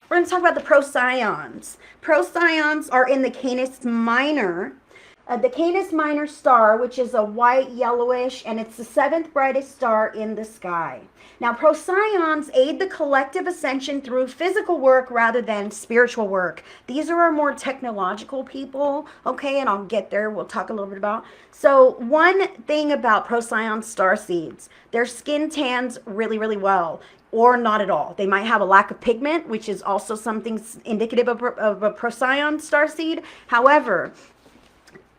We're going to talk about the Procyons. Procyons are in the Canis Minor. The Canis Minor star, which is a white yellowish, and it's the seventh brightest star in the sky. Now, Procyons aid the collective ascension through physical work rather than spiritual work. These are our more technological people, okay, and I'll get there. We'll talk a little bit about. So, one thing about Procyon starseeds, their skin tans really, really well, or not at all. They might have a lack of pigment, which is also something indicative of a Procyon starseed. However,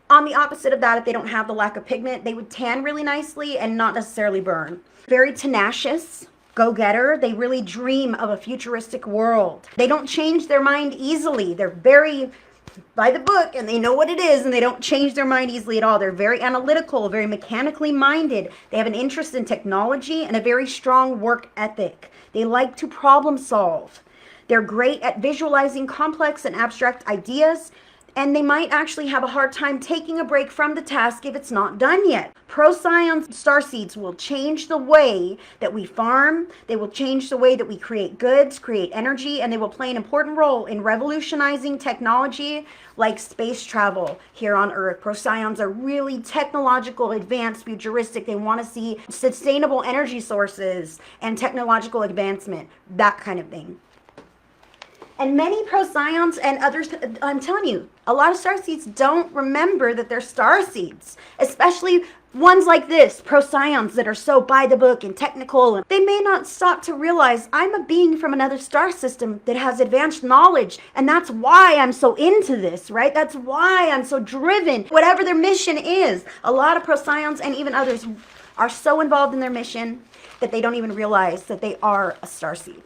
on the opposite of that, if they don't have the lack of pigment, they would tan really nicely and not necessarily burn. Very tenacious, go-getter. They really dream of a futuristic world. They don't change their mind easily. They're very by the book, and they know what it is, and they don't change their mind easily at all. They're very analytical, very mechanically minded. They have an interest in technology and a very strong work ethic. They like to problem solve. They're great at visualizing complex and abstract ideas, and they might actually have a hard time taking a break from the task if it's not done yet. Procyon starseeds will change the way that we farm, they will change the way that we create goods, create energy, and they will play an important role in revolutionizing technology like space travel here on Earth. Procyons are really technological, advanced, futuristic. They want to see sustainable energy sources and technological advancement, that kind of thing. And many Procyons and others, I'm telling you, a lot of starseeds don't remember that they're starseeds, especially ones like this, Procyons that are so by the book and technical. And they may not stop to realize I'm a being from another star system that has advanced knowledge, and that's why I'm so into this, right? That's why I'm so driven, whatever their mission is. A lot of Procyons and even others are so involved in their mission that they don't even realize that they are a starseed.